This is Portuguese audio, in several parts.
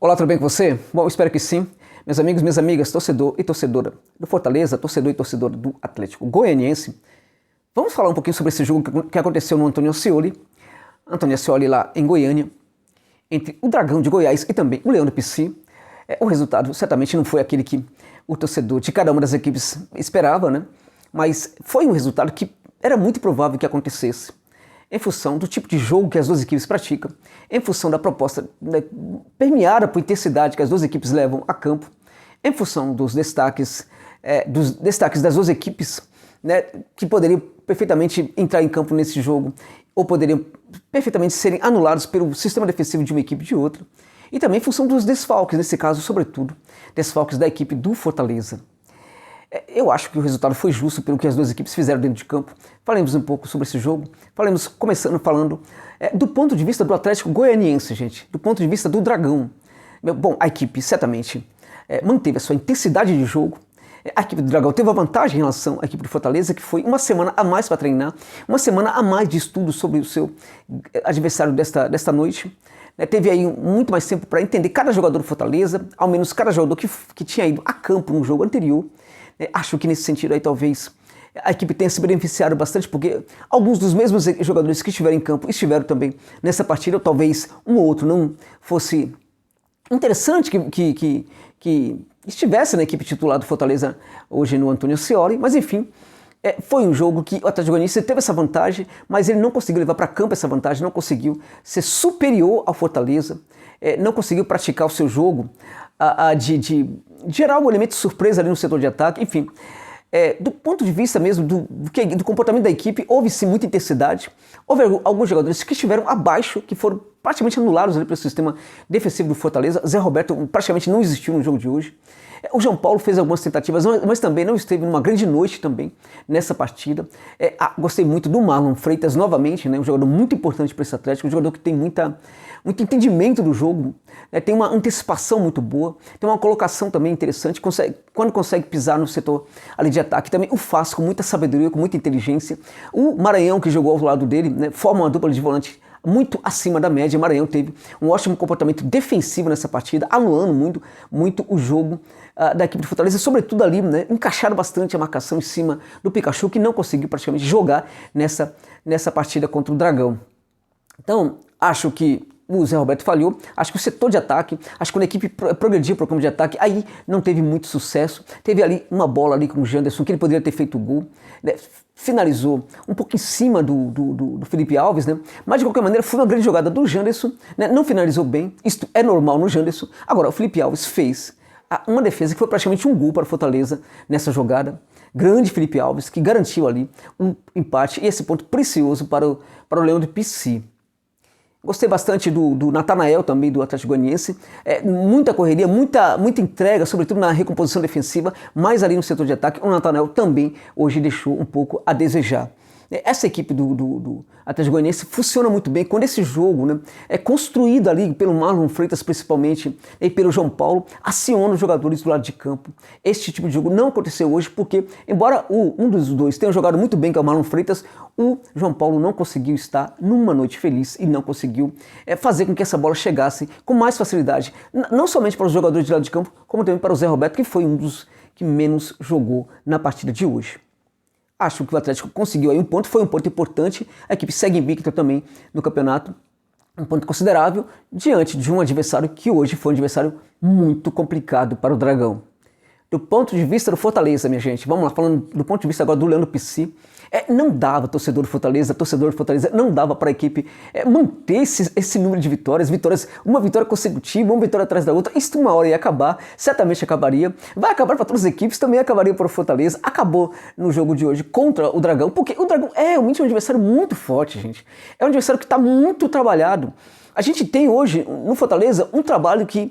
Olá, tudo bem com você? Bom, espero que sim. Meus amigos, minhas amigas, torcedor e torcedora do Fortaleza, torcedor e torcedora do Atlético Goianiense, vamos falar um pouquinho sobre esse jogo que aconteceu no Antônio Ascioli lá em Goiânia, entre o Dragão de Goiás e também o Leão do PC. O resultado certamente não foi aquele que o torcedor de cada uma das equipes esperava, né? Mas foi um resultado que era muito provável que acontecesse, em função do tipo de jogo que as duas equipes praticam, em função da proposta, né, permeada por intensidade que as duas equipes levam a campo, em função dos destaques das duas equipes, né, que poderiam perfeitamente entrar em campo nesse jogo ou poderiam perfeitamente serem anulados pelo sistema defensivo de uma equipe e de outra, e também em função dos desfalques, nesse caso, sobretudo, desfalques da equipe do Fortaleza. Eu acho que o resultado foi justo pelo que as duas equipes fizeram dentro de campo. Falemos um pouco sobre esse jogo. Começando falando do ponto de vista do Atlético Goianiense, gente. Do ponto de vista do Dragão. Bom, a equipe certamente manteve a sua intensidade de jogo. A equipe do Dragão teve uma vantagem em relação à equipe do Fortaleza, que foi uma semana a mais para treinar, uma semana a mais de estudo sobre o seu adversário desta noite. Teve aí muito mais tempo para entender cada jogador do Fortaleza, ao menos cada jogador que tinha ido a campo no jogo anterior. Acho que nesse sentido aí talvez a equipe tenha se beneficiado bastante, porque alguns dos mesmos jogadores que estiveram em campo estiveram também nessa partida, ou talvez um ou outro não fosse interessante que estivesse na equipe titular do Fortaleza hoje no Antônio Ascioli, mas enfim, foi um jogo que o Atlético Goianiense teve essa vantagem, mas ele não conseguiu levar para campo essa vantagem, não conseguiu ser superior ao Fortaleza, não conseguiu praticar o seu jogo de gerar um elemento de surpresa ali no setor de ataque, enfim. Do ponto de vista mesmo do comportamento da equipe, houve sim muita intensidade, houve alguns jogadores que estiveram abaixo, que foram praticamente anulados ali pelo sistema defensivo do Fortaleza. Zé Roberto praticamente não existiu no jogo de hoje. O João Paulo fez algumas tentativas, mas também não esteve numa grande noite também nessa partida. Gostei muito do Marlon Freitas novamente, né, um jogador muito importante para esse Atlético, um jogador que tem muito entendimento do jogo, né, tem uma antecipação muito boa, tem uma colocação também interessante, quando consegue pisar no setor ali de ataque, também o faz com muita sabedoria, com muita inteligência. O Maranhão, que jogou ao lado dele, né, forma uma dupla de volante muito acima da média. O Maranhão teve um ótimo comportamento defensivo nessa partida, anulando muito o jogo da equipe de Fortaleza, sobretudo ali, né, encaixaram bastante a marcação em cima do Pikachu, que não conseguiu praticamente jogar nessa partida contra o Dragão. Então, acho que o Zé Roberto falhou, acho que o setor de ataque, acho que quando a equipe progrediu para o campo de ataque, aí não teve muito sucesso. Teve ali uma bola ali com o Janderson, que ele poderia ter feito o gol, né? Finalizou um pouco em cima do Felipe Alves, né? Mas de qualquer maneira foi uma grande jogada do Janderson, né? Não finalizou bem, isto é normal no Janderson. Agora o Felipe Alves fez uma defesa que foi praticamente um gol para o Fortaleza nessa jogada. Grande Felipe Alves, que garantiu ali um empate e esse ponto precioso para o Leão do PC. Gostei bastante do Natanael também, do Atlético Goianiense. Muita correria, muita entrega, sobretudo na recomposição defensiva, mas ali no setor de ataque, o Natanael também hoje deixou um pouco a desejar. Essa equipe do Atlético Goianiense funciona muito bem quando esse jogo, né, é construído ali pelo Marlon Freitas principalmente e pelo João Paulo, aciona os jogadores do lado de campo. Este tipo de jogo não aconteceu hoje porque, embora um dos dois tenha jogado muito bem, que é o Marlon Freitas, o João Paulo não conseguiu estar numa noite feliz e não conseguiu fazer com que essa bola chegasse com mais facilidade, não somente para os jogadores de lado de campo, como também para o Zé Roberto, que foi um dos que menos jogou na partida de hoje. Acho que o Atlético conseguiu aí um ponto, foi um ponto importante, a equipe segue invicta também no campeonato, um ponto considerável, diante de um adversário que hoje foi um adversário muito complicado para o Dragão. Do ponto de vista do Fortaleza, minha gente, vamos lá, falando do ponto de vista agora do Leão do PC, não dava torcedor do Fortaleza, não dava para a equipe manter esse número de vitórias, uma vitória consecutiva, uma vitória atrás da outra. Isso uma hora ia acabar, certamente acabaria, vai acabar para todas as equipes, também acabaria para o Fortaleza, acabou no jogo de hoje contra o Dragão, porque o Dragão é realmente um adversário muito forte, gente, é um adversário que está muito trabalhado. A gente tem hoje no Fortaleza um trabalho que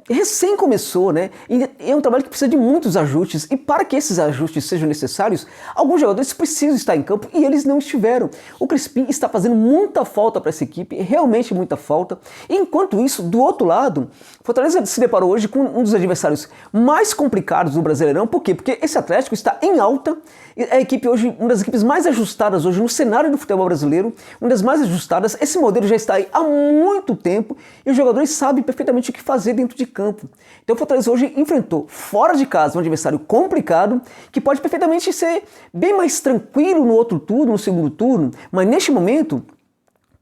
recém começou, né? E é um trabalho que precisa de muitos ajustes, e para que esses ajustes sejam necessários, alguns jogadores precisam estar em campo e eles não estiveram. O Crispim está fazendo muita falta para essa equipe, realmente muita falta. E enquanto isso, do outro lado, Fortaleza se deparou hoje com um dos adversários mais complicados do Brasileirão. Por quê? Porque esse Atlético está em alta, é a equipe hoje, uma das equipes mais ajustadas hoje no cenário do futebol brasileiro, uma das mais ajustadas. Esse modelo já está aí há muito tempo e os jogadores sabem perfeitamente o que fazer dentro de campo. Então o Fortaleza hoje enfrentou fora de casa um adversário complicado, que pode perfeitamente ser bem mais tranquilo no outro turno, no segundo turno, mas neste momento,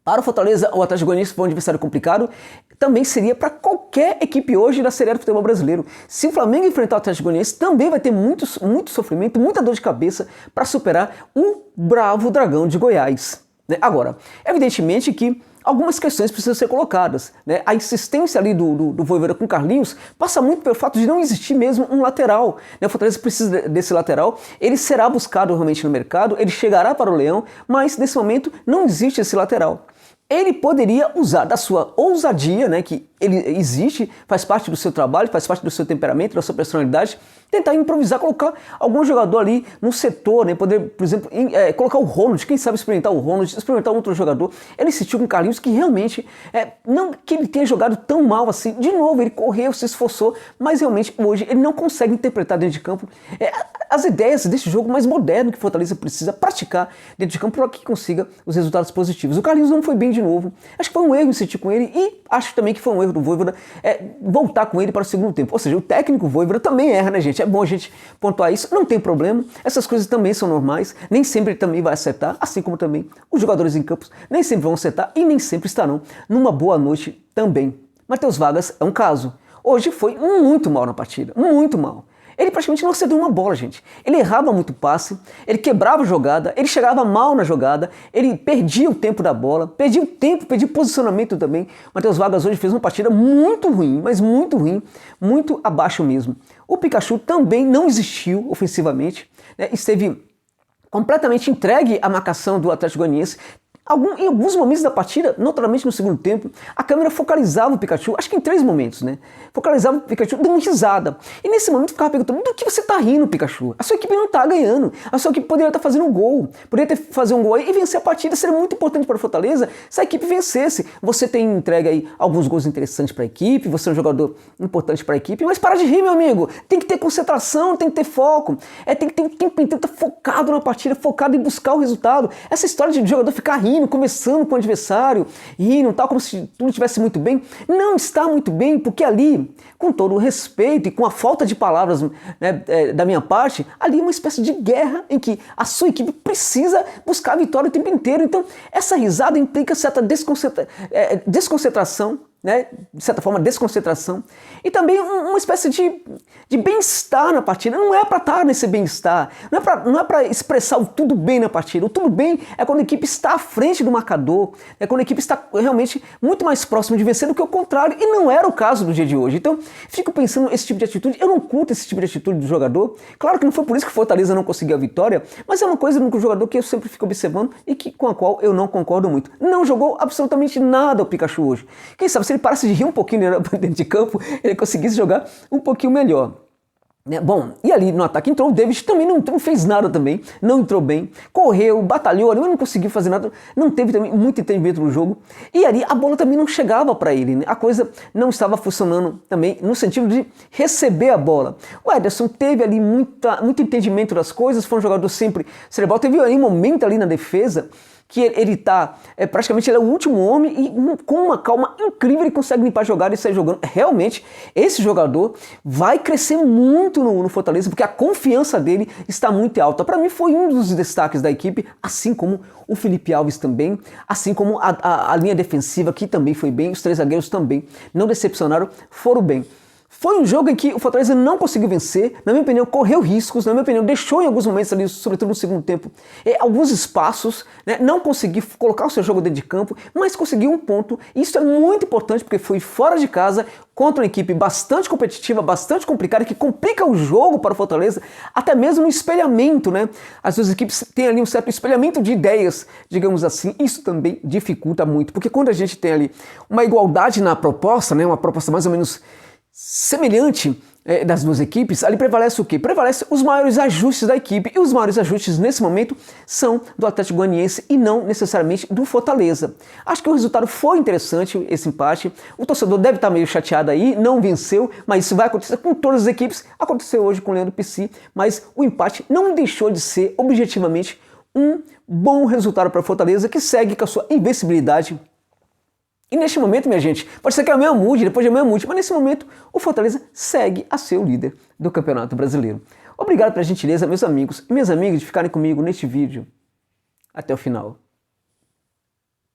para o Fortaleza, o Atlético Goianiense foi um adversário complicado, também seria para qualquer equipe hoje da Série A do futebol brasileiro. Se o Flamengo enfrentar o Atlético Goianiense, também vai ter muito sofrimento, muita dor de cabeça para superar o bravo Dragão de Goiás. Agora, evidentemente que algumas questões precisam ser colocadas. A insistência ali do Vojvoda com o Carlinhos passa muito pelo fato de não existir mesmo um lateral. O Fortaleza precisa desse lateral, ele será buscado realmente no mercado, ele chegará para o Leão, mas nesse momento não existe esse lateral. Ele poderia usar da sua ousadia, que ele existe, faz parte do seu trabalho, faz parte do seu temperamento, da sua personalidade, tentar improvisar, colocar algum jogador ali no setor, poder, por exemplo, colocar o Ronald, quem sabe experimentar o Ronald, experimentar outro jogador. Ele insistiu com o Carlinhos, que realmente, não que ele tenha jogado tão mal assim, de novo, ele correu, se esforçou, mas realmente hoje ele não consegue interpretar dentro de campo as ideias desse jogo mais moderno que o Fortaleza precisa praticar dentro de campo para que consiga os resultados positivos. O Carlinhos não foi bem de novo, acho que foi um erro insistir com ele e acho também que foi um erro do Vojvoda voltar com ele para o segundo tempo. Ou seja, o técnico Vojvoda também erra, né, gente? É bom a gente pontuar isso, não tem problema, essas coisas também são normais, nem sempre ele também vai acertar, assim como também os jogadores em campos nem sempre vão acertar e nem sempre estarão numa boa noite também. Matheus Vargas é um caso. Hoje foi muito mal na partida, muito mal. Ele praticamente não cedeu uma bola, gente. Ele errava muito passe, ele quebrava a jogada, ele chegava mal na jogada, ele perdia o tempo da bola, perdia o tempo, perdia o posicionamento também. Matheus Vargas hoje fez uma partida muito ruim, mas muito ruim, muito abaixo mesmo. O Pikachu também não existiu ofensivamente, esteve completamente entregue à marcação do Atlético Goianiense. Em alguns momentos da partida, notoriamente no segundo tempo, a câmera focalizava o Pikachu, acho que em 3 momentos, focalizava o Pikachu dando risada. E nesse momento ficava perguntando, do que você tá rindo, Pikachu? A sua equipe não tá ganhando, a sua equipe poderia estar fazendo um gol, poderia fazer um gol aí e vencer a partida, seria muito importante para o Fortaleza se a equipe vencesse. Você tem entregue aí alguns gols interessantes para a equipe, você é um jogador importante para a equipe, mas para de rir, meu amigo, tem que ter concentração, tem que ter foco, tem que ter o tempo inteiro focado na partida, focado em buscar o resultado. Essa história de jogador ficar rindo, conversando com o adversário, rindo, tal, como se tudo estivesse muito bem, não está muito bem, porque ali, com todo o respeito e com a falta de palavras da minha parte, ali é uma espécie de guerra em que a sua equipe precisa buscar a vitória o tempo inteiro. Então, essa risada implica certa desconcentração, de certa forma, desconcentração, e também uma espécie de bem-estar na partida. Não é para estar nesse bem-estar, não é para expressar o tudo bem na partida. O tudo bem é quando a equipe está à frente do marcador, é quando a equipe está realmente muito mais próxima de vencer do que o contrário, e não era o caso do dia de hoje. Então, fico pensando esse tipo de atitude, eu não curto esse tipo de atitude do jogador. Claro que não foi por isso que o Fortaleza não conseguiu a vitória, mas é uma coisa no jogador que eu sempre fico observando e com a qual eu não concordo muito. Não jogou absolutamente nada o Pikachu hoje. Quem sabe, se ele parasse de rir um pouquinho dentro de campo, ele conseguisse jogar um pouquinho melhor. Bom, e ali no ataque entrou o David, também não fez nada também, não entrou bem, correu, batalhou ali, mas não conseguiu fazer nada, não teve também muito entendimento no jogo, e ali a bola também não chegava para ele, a coisa não estava funcionando também no sentido de receber a bola. O Ederson teve ali muito entendimento das coisas, foi um jogador sempre cerebral, teve ali um momento ali na defesa, que ele tá, praticamente ele é o último homem e com uma calma incrível ele consegue limpar a jogada e sair jogando. Realmente, esse jogador vai crescer muito no Fortaleza, porque a confiança dele está muito alta. Para mim foi um dos destaques da equipe, assim como o Felipe Alves também, assim como a linha defensiva que também foi bem, os 3 zagueiros também não decepcionaram, foram bem. Foi um jogo em que o Fortaleza não conseguiu vencer, na minha opinião, correu riscos, na minha opinião, deixou em alguns momentos ali, sobretudo no segundo tempo, alguns espaços, não conseguiu colocar o seu jogo dentro de campo, mas conseguiu um ponto. Isso é muito importante porque foi fora de casa, contra uma equipe bastante competitiva, bastante complicada, que complica o jogo para o Fortaleza, até mesmo no espelhamento, As duas equipes têm ali um certo espelhamento de ideias, digamos assim, isso também dificulta muito, porque quando a gente tem ali uma igualdade na proposta, uma proposta mais ou menos semelhante das duas equipes, ali prevalece o quê? Prevalece os maiores ajustes da equipe, e os maiores ajustes nesse momento são do Atlético Goianiense e não necessariamente do Fortaleza. Acho que o resultado foi interessante, esse empate, o torcedor deve estar meio chateado aí, não venceu, mas isso vai acontecer com todas as equipes, aconteceu hoje com o Leandro Pici, mas o empate não deixou de ser objetivamente um bom resultado para o Fortaleza, que segue com a sua invencibilidade E neste momento, minha gente, pode ser que amanhã mude, depois de amanhã mude, mas nesse momento o Fortaleza segue a ser o líder do Campeonato Brasileiro. Obrigado pela gentileza, meus amigos e minhas amigas, de ficarem comigo neste vídeo até o final.